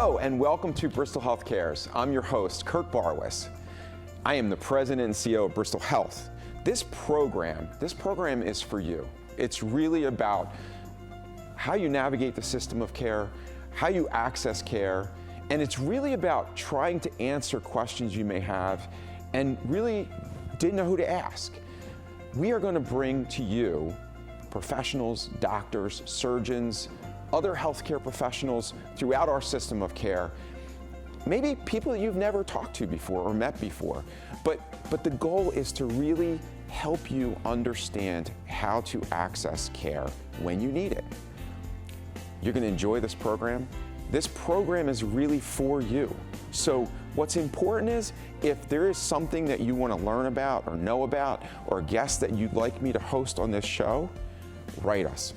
Hello and welcome to Bristol Health Cares. I'm your host, Kurt Barwis. I am the president and CEO of Bristol Health. This program is for you. It's really about how you navigate the system of care, how you access care, and it's really about trying to answer questions you may have and really didn't know who to ask. We are going to bring to you professionals, doctors, surgeons, other healthcare professionals throughout our system of care, maybe people that you've never talked to before or met before, but the goal is to really help you understand how to access care when you need it. You're going to enjoy this program. This program is really for you. So what's important is if there is something that you want to learn about or know about or a guest that you'd like me to host on this show, write us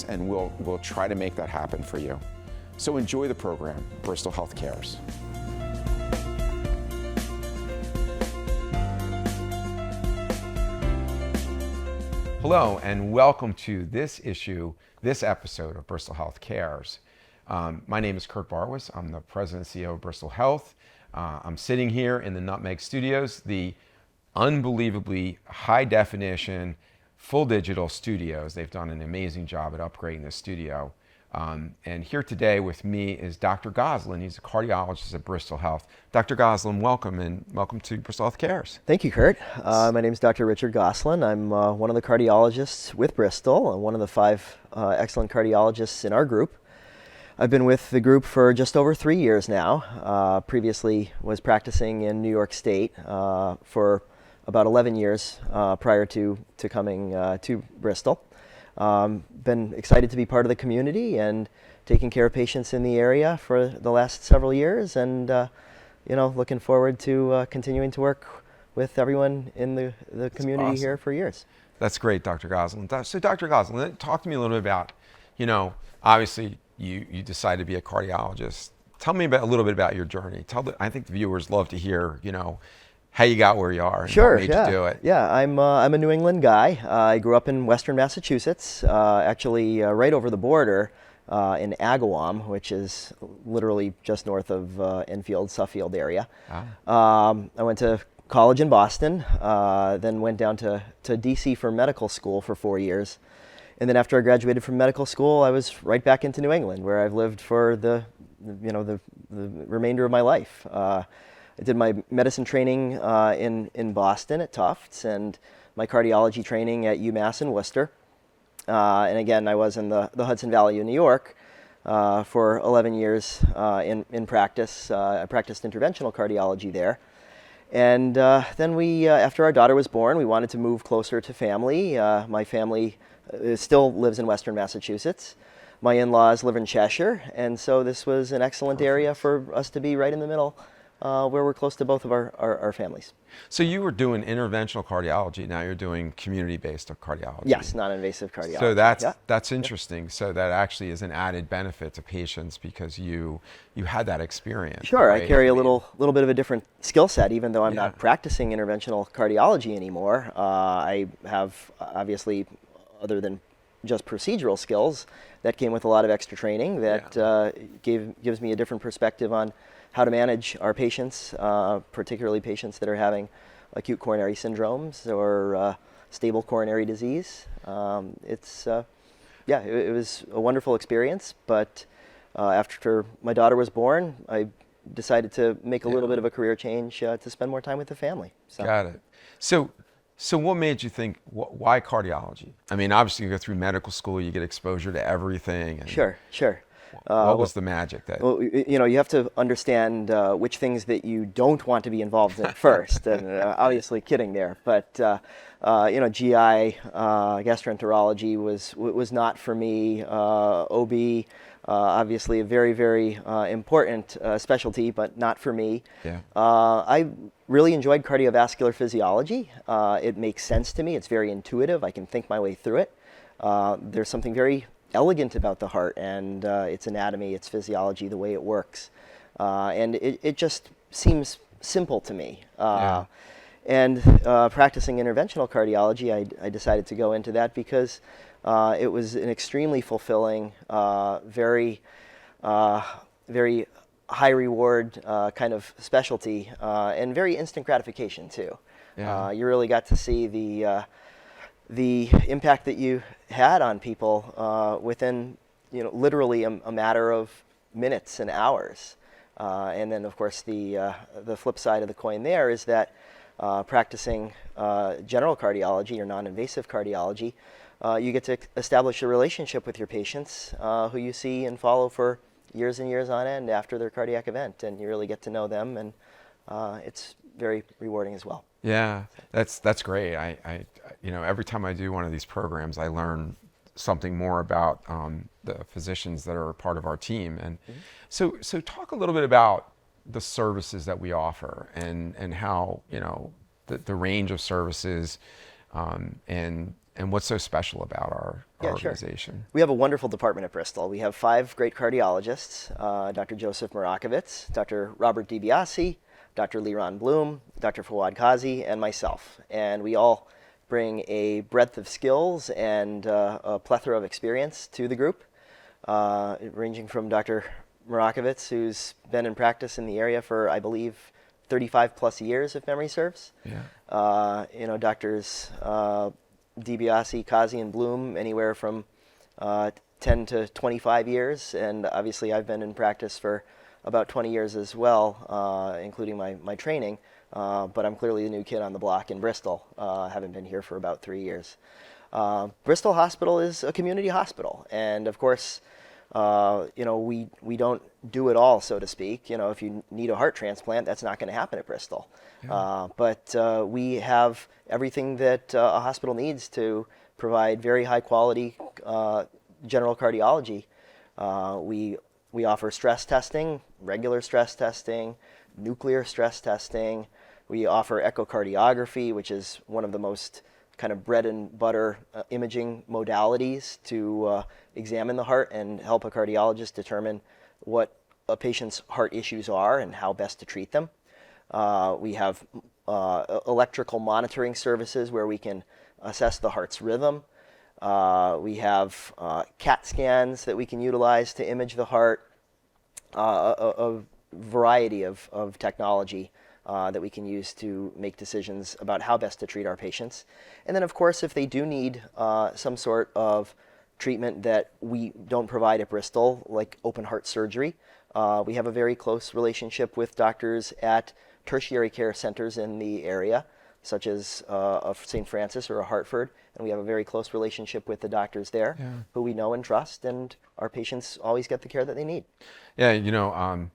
and we'll try to make that happen for you. So enjoy the program, Bristol Health Cares. Hello and welcome to this episode of Bristol Health Cares. My name is Kurt Barwis. I'm the president and CEO of Bristol Health. I'm sitting here in the Nutmeg studios, the unbelievably high definition, full digital studios. They've done an amazing job at upgrading the studio. And here today with me is Dr. Gosselin. He's a cardiologist at Bristol Health. Dr. Gosselin, welcome to Bristol Health Cares. Thank you, Kurt. My name is Dr. Richard Gosselin. I'm one of the cardiologists with Bristol and one of the 5 excellent cardiologists in our group. I've been with the group for just over 3 years now. Previously was practicing in New York State for about 11 years prior to coming to Bristol. Been excited to be part of the community and taking care of patients in the area for the last several years, and looking forward to continuing to work with everyone in the community awesome. here for years. That's great, Dr. Gosselin. So Dr. Gosselin, talk to me a little bit about, obviously you decided to be a cardiologist. Tell me a little bit about your journey. I think the viewers love to hear, how you got where you are and Sure, what made you do it. Yeah, I'm a New England guy. I grew up in Western Massachusetts, actually right over the border in Agawam, which is literally just north of Enfield, Suffield area. I went to college in Boston, then went down to DC for medical school for 4 years. And then after I graduated from medical school, I was right back into New England, where I've lived for the remainder of my life. I did my medicine training in Boston at Tufts and my cardiology training at UMass in Worcester. And again, I was in the Hudson Valley of New York for 11 years in practice. I practiced interventional cardiology there. And then after our daughter was born, we wanted to move closer to family. My family still lives in Western Massachusetts. My in-laws live in Cheshire, and so this was an excellent area for us to be right in the middle, where we're close to both of our families. So you were doing interventional cardiology, now you're doing community-based cardiology. Yes, non-invasive cardiology. So that's interesting. So that actually is an added benefit to patients because you had that experience. Sure, right? I carry a little bit of a different skill set, even though I'm not practicing interventional cardiology anymore. I have, obviously, other than just procedural skills, that came with a lot of extra training that gives me a different perspective on how to manage our patients, particularly patients that are having acute coronary syndromes or stable coronary disease. It was a wonderful experience, but after my daughter was born, I decided to make a little bit of a career change to spend more time with the family. So. Got it. So what made you think, why cardiology? I mean, obviously you go through medical school, you get exposure to everything. And Sure. What was the magic that? Well, you have to understand which things that you don't want to be involved in first, and obviously kidding there. But GI, gastroenterology was not for me. OB, obviously a very, very important specialty, but not for me. Yeah. I really enjoyed cardiovascular physiology. It makes sense to me. It's very intuitive. I can think my way through it. There's something very elegant about the heart and its anatomy, its physiology, the way it works. And it just seems simple to me. And practicing interventional cardiology, I decided to go into that because it was an extremely fulfilling, very high reward kind of specialty and very instant gratification too. Yeah. You really got to see the impact that you had on people within literally a matter of minutes and hours. And then of course the flip side of the coin there is that practicing general cardiology or non-invasive cardiology, you get to establish a relationship with your patients who you see and follow for years and years on end after their cardiac event, and you really get to know them, and it's very rewarding as well. Yeah, that's great. I every time I do one of these programs, I learn something more about the physicians that are part of our team. And so talk a little bit about the services that we offer and how the range of services and what's so special about our organization. Sure. We have a wonderful department at Bristol. We have 5 great cardiologists, Dr. Joseph Marakovitz, Dr. Robert DiBiase, Dr. Liron Bloom, Dr. Fawad Kazi, and myself. And we all bring a breadth of skills and a plethora of experience to the group, ranging from Dr. Marakovitz, who's been in practice in the area for, I believe, 35 plus years, if memory serves. Yeah. Doctors DiBiase, Kazi, and Bloom, anywhere from 10 to 25 years. And obviously I've been in practice for about 20 years as well, including my training. But I'm clearly the new kid on the block in Bristol. Haven't been here for about 3 years. Bristol Hospital is a community hospital. And of course, we don't do it all, so to speak. If you need a heart transplant, that's not going to happen at Bristol. Yeah. But we have everything that a hospital needs to provide very high quality general cardiology. We offer stress testing, regular stress testing, nuclear stress testing. We offer echocardiography, which is one of the most kind of bread and butter imaging modalities to examine the heart and help a cardiologist determine what a patient's heart issues are and how best to treat them. We have electrical monitoring services where we can assess the heart's rhythm. We have CAT scans that we can utilize to image the heart, a variety of technology that we can use to make decisions about how best to treat our patients. And then, of course, if they do need some sort of treatment that we don't provide at Bristol, like open heart surgery, we have a very close relationship with doctors at tertiary care centers in the area, such as St. Francis or a Hartford, and we have a very close relationship with the doctors there, who we know and trust, and our patients always get the care that they need. Yeah,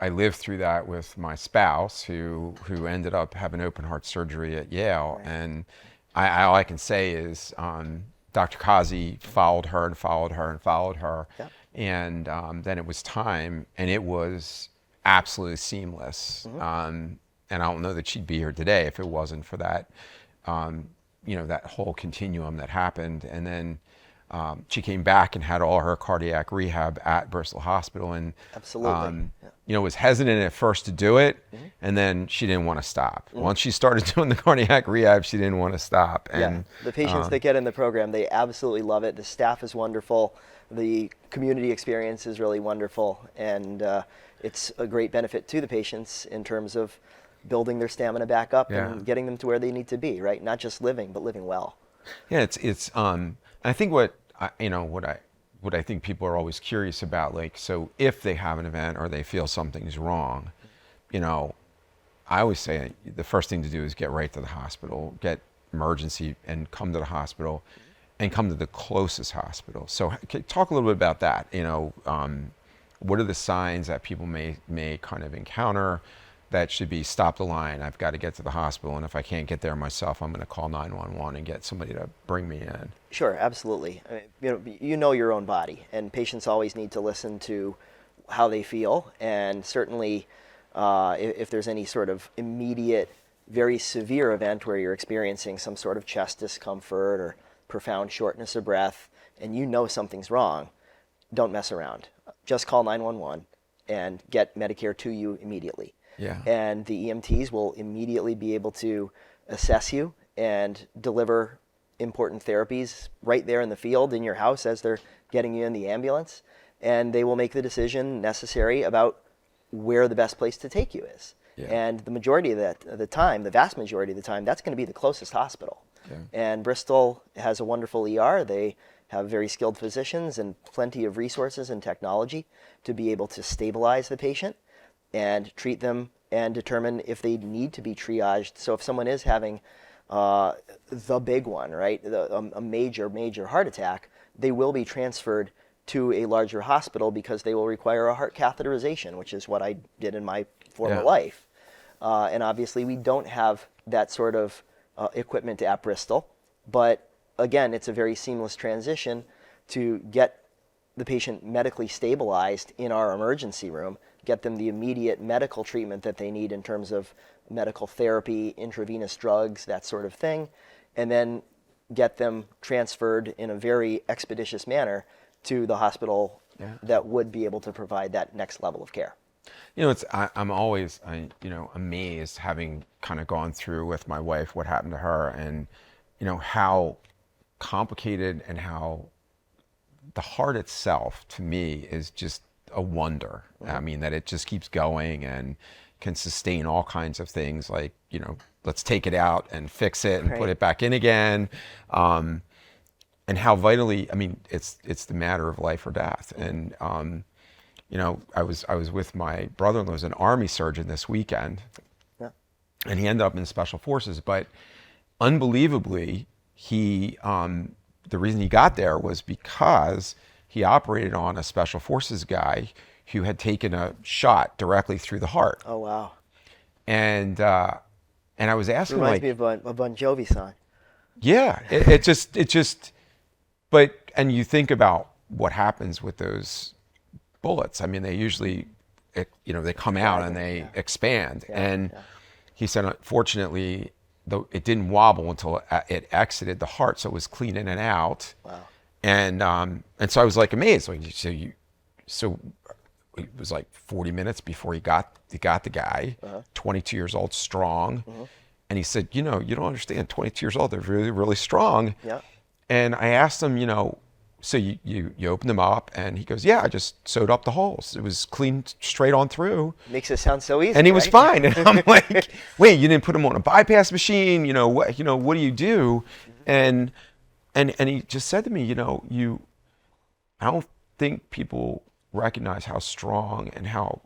I lived through that with my spouse, who ended up having open heart surgery at Yale, right. And all I can say is Dr. Kazi followed her and followed her and followed her, and then it was time, and it was absolutely seamless. And I don't know that she'd be here today if it wasn't for that, that whole continuum that happened. And then she came back and had all her cardiac rehab at Bristol Hospital, and absolutely, was hesitant at first to do it, and then she didn't want to stop. Once she started doing the cardiac rehab, she didn't want to stop. And the patients that get in the program, they absolutely love it. The staff is wonderful. The community experience is really wonderful, and it's a great benefit to the patients in terms of building their stamina back up and getting them to where they need to be, right? Not just living, but living well. Yeah, it's I think what I think people are always curious about, like, so if they have an event or they feel something's wrong, I always say the first thing to do is get right to the hospital, get emergency, and come to the hospital, and come to the closest hospital. So talk a little bit about that. What are the signs that people may kind of encounter that should be stop the line, I've got to get to the hospital, and if I can't get there myself, I'm going to call 911 and get somebody to bring me in? Sure, absolutely. You know your own body, and patients always need to listen to how they feel, and certainly if there's any sort of immediate, very severe event where you're experiencing some sort of chest discomfort or profound shortness of breath, and you know something's wrong, don't mess around. Just call 911 and get Medicare to you immediately. Yeah. And the EMTs will immediately be able to assess you and deliver important therapies right there in the field in your house as they're getting you in the ambulance. And they will make the decision necessary about where the best place to take you is. Yeah. And the majority of the time, the vast majority of the time, that's going to be the closest hospital. Yeah. And Bristol has a wonderful ER. They have very skilled physicians and plenty of resources and technology to be able to stabilize the patient and treat them and determine if they need to be triaged. So if someone is having the big one, right, a major heart attack, they will be transferred to a larger hospital because they will require a heart catheterization, which is what I did in my former life. And obviously we don't have that sort of equipment at Bristol, but again, it's a very seamless transition to get the patient medically stabilized in our emergency room, get them the immediate medical treatment that they need in terms of medical therapy, intravenous drugs, that sort of thing, and then get them transferred in a very expeditious manner to the hospital that would be able to provide that next level of care. You know, I'm always, amazed, having kind of gone through with my wife what happened to her, and, how complicated and how the heart itself, to me, is just a wonder. I mean, that it just keeps going and can sustain all kinds of things, like, let's take it out and fix it and put it back in again. And how vitally, I mean, it's the matter of life or death. And, I was with my brother-in-law, who's an Army surgeon, this weekend, and he ended up in Special Forces. But unbelievably, the reason he got there was because he operated on a Special Forces guy who had taken a shot directly through the heart. Oh, wow. And I was asking, reminds me of a Bon Jovi song. Yeah, and you think about what happens with those bullets. I mean, they usually, they come out and they expand. He said, unfortunately, though, it didn't wobble until it exited the heart, so it was clean in and out. Wow. And so I was like amazed. Like, so it was like 40 minutes before he got the guy, 22 years old, strong. And he said, you don't understand, 22 years old, they're really, really strong. Yeah. And I asked him, so you opened them up? And he goes, yeah, I just sewed up the holes. It was clean straight on through. Makes it sound so easy. And he was fine. And I'm like, wait, you didn't put him on a bypass machine? What do you do? And he just said to me, I don't think people recognize how strong and how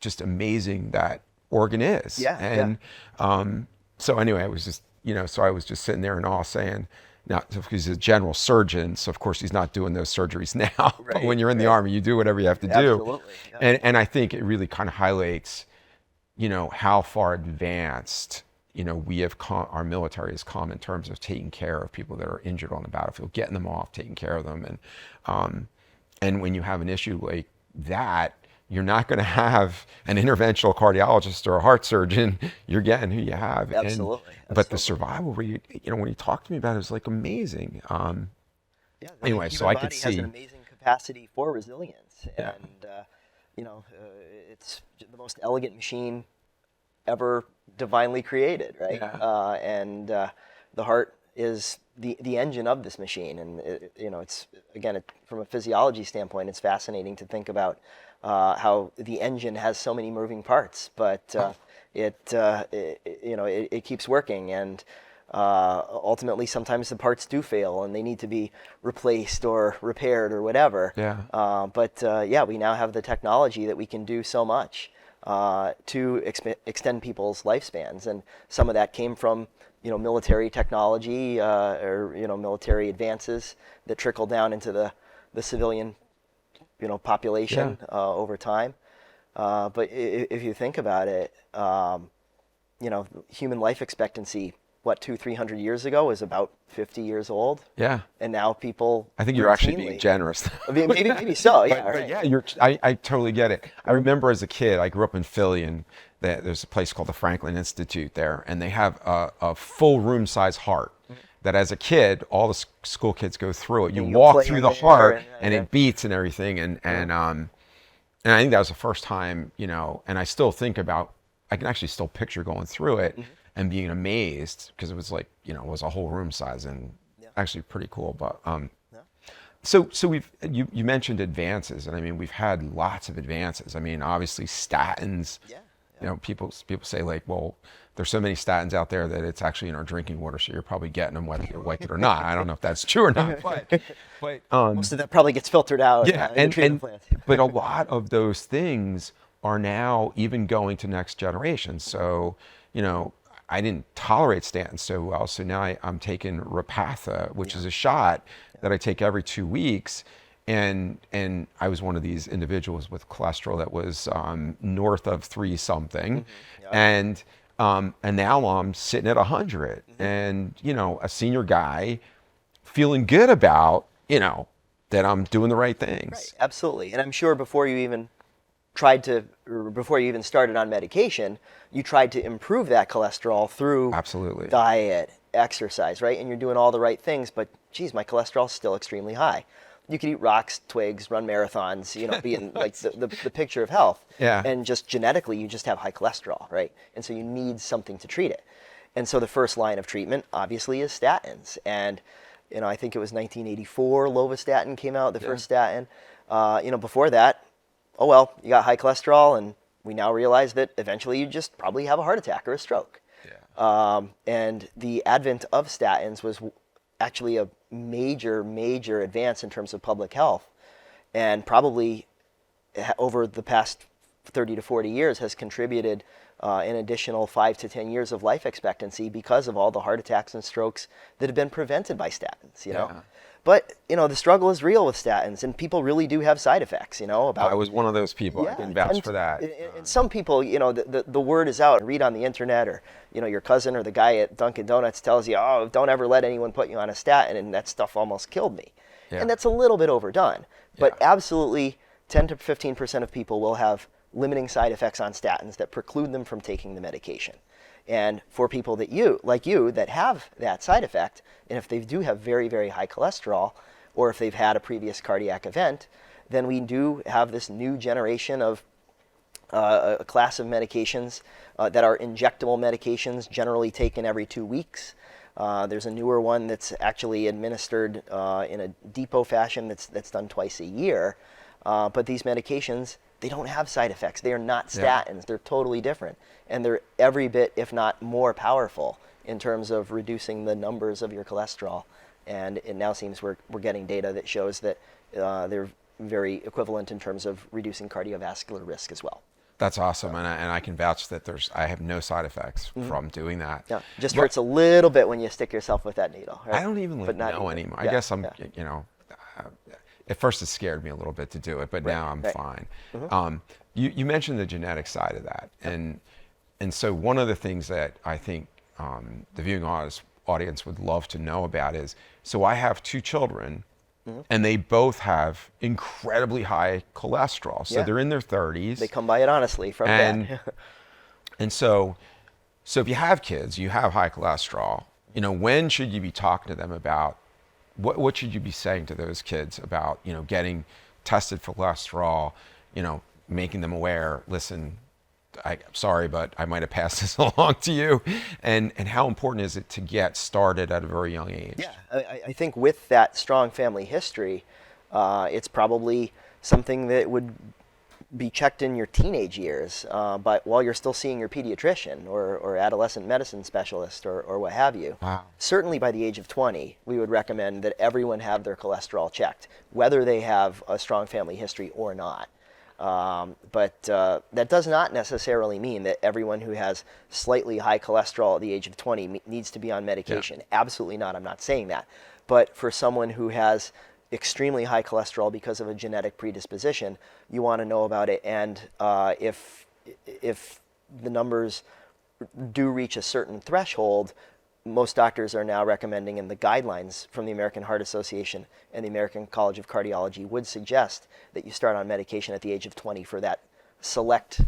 just amazing that organ is. Yeah. And so anyway, I was just, so I was just sitting there in awe, saying, now, he's a general surgeon, so of course he's not doing those surgeries now. But when you're in the Army, you do whatever you have to do. Absolutely. Yeah. And I think it really kind of highlights, how far advanced, our military has come in terms of taking care of people that are injured on the battlefield, getting them off, taking care of them. And when you have an issue like that, you're not going to have an interventional cardiologist or a heart surgeon. You're getting who you have. Absolutely. But the survival rate, when he talked to me about it was like amazing. Anyway, so I could see. The human body has an amazing capacity for resilience. And, it's the most elegant machine ever divinely created, right? Yeah. And the heart is the engine of this machine. And, it's, again, from a physiology standpoint, it's fascinating to think about how the engine has so many moving parts, but it keeps working, and ultimately sometimes the parts do fail and they need to be replaced or repaired or whatever. Yeah. But we now have the technology that we can do so much to extend people's lifespans, and some of that came from military technology or military advances that trickle down into the civilian population over time. But if you think about it, human life expectancy, 200-300 years ago was about 50 years old. Yeah. And now people, I think you're actually being generous. maybe so. Yeah. But yeah, I totally get it. I remember as a kid, I grew up in Philly, and there's a place called the Franklin Institute there, and they have a full room size heart. That as a kid, all the school kids go through it. You walk through the heart, and it beats and everything. And I think that was the first time, and I still think about, I can actually still picture going through it and being amazed, because it was like, it was a whole room size, and actually pretty cool. But So you mentioned advances, and I mean we've had lots of advances. I mean obviously statins. Yeah. You know, people say like, well, there's so many statins out there that it's actually in our drinking water, so you're probably getting them whether you like it or not. I don't know if that's true or not, but Most of that probably gets filtered out. yeah, In the treatment plant. but a lot of those things are now even going to next generation. So, you know, I didn't tolerate statins so well, so now I'm taking Repatha, which is a shot that I take every 2 weeks. And I was one of these individuals with cholesterol that was north of 3 something, and now I'm sitting at 100, and you know, a senior guy feeling good about, you know, that I'm doing the right things. Right, absolutely. And I'm sure before you even started on medication, you tried to improve that cholesterol through Absolutely. diet, exercise, right? And you're doing all the right things, but geez, my cholesterol's still extremely high. You could eat rocks, twigs, run marathons, you know, be in like the picture of health. Yeah. And just genetically, you just have high cholesterol, right? And so you need something to treat it. And so the first line of treatment, obviously, is statins. And, you know, I think it was 1984, lovastatin came out, the first statin. You know, before that, oh, well, you got high cholesterol, and we now realize that eventually you just probably have a heart attack or a stroke. Yeah. And the advent of statins was actually a major advance in terms of public health, and probably over the past 30 to 40 years has contributed an additional 5 to 10 years of life expectancy because of all the heart attacks and strokes that have been prevented by statins, you know. But, you know, the struggle is real with statins, and people really do have side effects, you know. I was one of those people. I can vouch for that. And some people, you know, the word is out. Read on the internet, or, you know, your cousin or the guy at Dunkin' Donuts tells you, oh, don't ever let anyone put you on a statin, and that stuff almost killed me. Yeah. And that's a little bit overdone. But absolutely 10 to 15% of people will have limiting side effects on statins that preclude them from taking the medication. And for people that like you that have that side effect, and if they do have very, very high cholesterol, or if they've had a previous cardiac event, then we do have this new generation of a class of medications that are injectable medications, generally taken every 2 weeks. There's a newer one that's actually administered in a depot fashion that's done twice a year. But these medications, they don't have side effects. They are not statins. They're totally different. And they're every bit, if not more powerful in terms of reducing the numbers of your cholesterol. And it now seems we're getting data that shows that they're very equivalent in terms of reducing cardiovascular risk as well. That's awesome, and I can vouch that I have no side effects from doing that. Yeah, just hurts a little bit when you stick yourself with that needle. Right? I don't even know anymore. I guess I'm, you know, at first it scared me a little bit to do it, but now I'm fine. You mentioned the genetic side of that, and so one of the things that I think the viewing audience would love to know about is, so I have 2 children, and they both have incredibly high cholesterol. So they're in their 30s. They come by it honestly from that. And so if you have kids, you have high cholesterol, you know, when should you be talking to them about, what should you be saying to those kids about, you know, getting tested for cholesterol, you know, making them aware, listen, I'm sorry, but I might have passed this along to you, and how important is it to get started at a very young age? Yeah, I think with that strong family history, it's probably something that would be checked in your teenage years, but while you're still seeing your pediatrician or adolescent medicine specialist or what have you. Wow. Certainly by the age of 20, we would recommend that everyone have their cholesterol checked, whether they have a strong family history or not. But that does not necessarily mean that everyone who has slightly high cholesterol at the age of 20 needs to be on medication. Absolutely not. I'm not saying that. But for someone who has extremely high cholesterol because of a genetic predisposition, you want to know about it. And if the numbers do reach a certain threshold, most doctors are now recommending, and the guidelines from the American Heart Association and the American College of Cardiology would suggest that you start on medication at the age of 20 for that select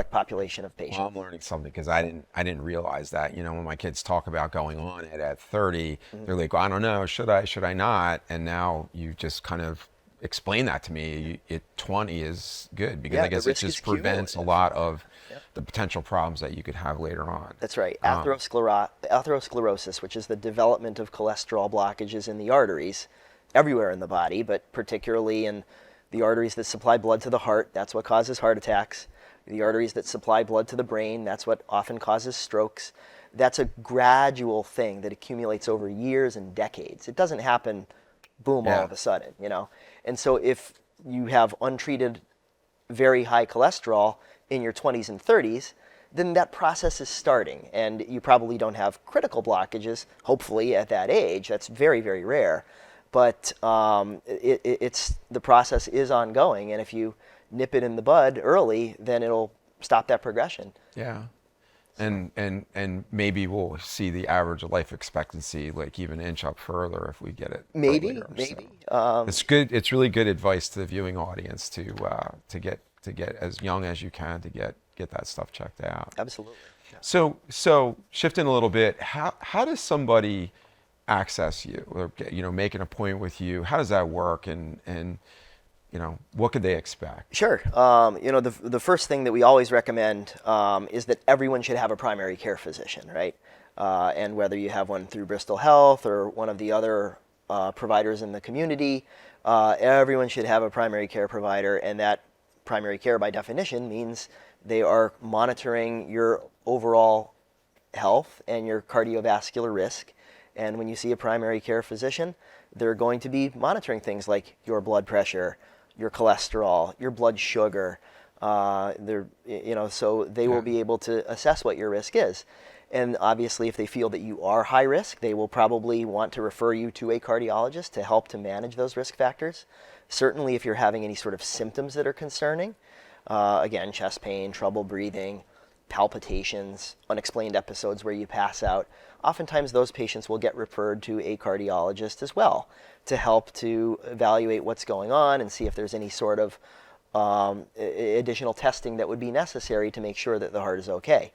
population of patients. Well, I'm learning something because I didn't realize that. You know, when my kids talk about going on it at 30, they're like, well, I don't know, should I not? And now you just kind of explain that to me. At 20 is good because I guess it just prevents a lot of the potential problems that you could have later on. That's right. Atherosclerosis, which is the development of cholesterol blockages in the arteries, everywhere in the body, but particularly in the arteries that supply blood to the heart. That's what causes heart attacks. The arteries that supply blood to the brain, that's what often causes strokes. That's a gradual thing that accumulates over years and decades. It doesn't happen, boom, all of a sudden, you know. And so if you have untreated very high cholesterol in your 20s and 30s, then that process is starting, and you probably don't have critical blockages, hopefully, at that age. That's very, very rare. But the process is ongoing, and if you nip it in the bud early, then it'll stop that progression. Yeah. And maybe we'll see the average life expectancy like even inch up further if we get it maybe. So, it's good. It's really good advice to the viewing audience to get as young as you can to get that stuff checked out. Absolutely. Yeah. So shifting a little bit, how does somebody access you or make an appointment with you? How does that work, and what could they expect? Sure. The first thing that we always recommend is that everyone should have a primary care physician, right? And whether you have one through Bristol Health or one of the other providers in the community, everyone should have a primary care provider, and that primary care by definition means they are monitoring your overall health and your cardiovascular risk. And when you see a primary care physician, they're going to be monitoring things like your blood pressure, your cholesterol, your blood sugar. So they will be able to assess what your risk is. And obviously, if they feel that you are high risk, they will probably want to refer you to a cardiologist to help to manage those risk factors. Certainly, if you're having any sort of symptoms that are concerning, again, chest pain, trouble breathing, palpitations, unexplained episodes where you pass out, oftentimes those patients will get referred to a cardiologist as well to help to evaluate what's going on and see if there's any sort of additional testing that would be necessary to make sure that the heart is okay.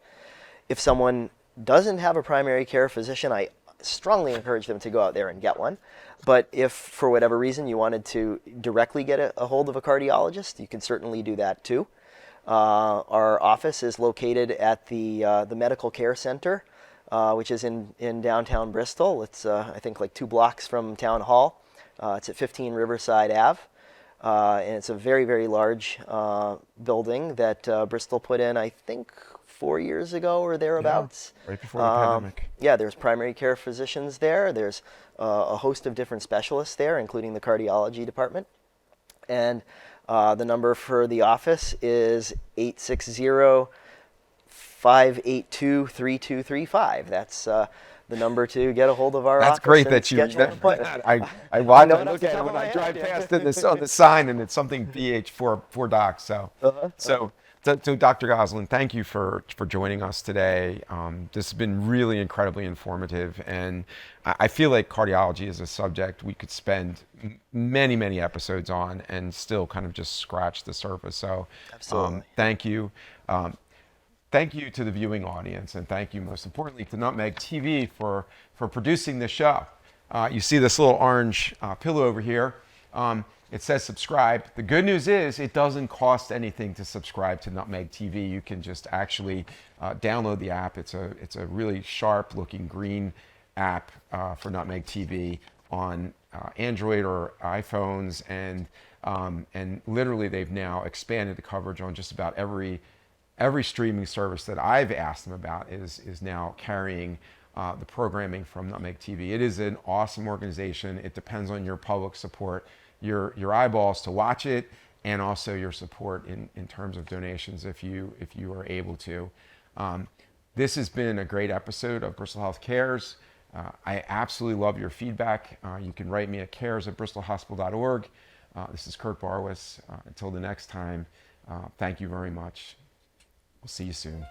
If someone doesn't have a primary care physician, I strongly encourage them to go out there and get one. But if for whatever reason you wanted to directly get a hold of a cardiologist, you can certainly do that too. Our office is located at the Medical Care Center, which is in downtown Bristol. It's I think like 2 blocks from Town Hall. It's at 15 Riverside Ave. And it's a very, very large building that Bristol put in, I think, 4 years ago or thereabouts. Yeah, right before the pandemic. Yeah, there's primary care physicians there. There's a host of different specialists there, including the cardiology department. And the number for the office is 860-582-3235. That's the number to get a hold of our office. That's great that you. I watch it. Look at it when I drive past it on the sign, and it's something BH for docs. So, so Dr. Gosselin, thank you for joining us today. This has been really incredibly informative, and I feel like cardiology is a subject we could spend many, many episodes on and still kind of just scratch the surface. So, thank you. Thank you to the viewing audience, and thank you most importantly to Nutmeg TV for producing this show. You see this little orange pillow over here. It says subscribe. The good news is it doesn't cost anything to subscribe to Nutmeg TV. You can just actually download the app. It's a really sharp looking green app for Nutmeg TV on Android or iPhones, and literally they've now expanded the coverage on just about every streaming service that I've asked them about is now carrying the programming from Nutmeg TV. It is an awesome organization. It depends on your public support, your eyeballs to watch it, and also your support in terms of donations if you are able to. This has been a great episode of Bristol Health Cares. I absolutely love your feedback. You can write me at cares@bristolhospital.org. This is Kurt Barwis. Until the next time, thank you very much. We'll see you soon.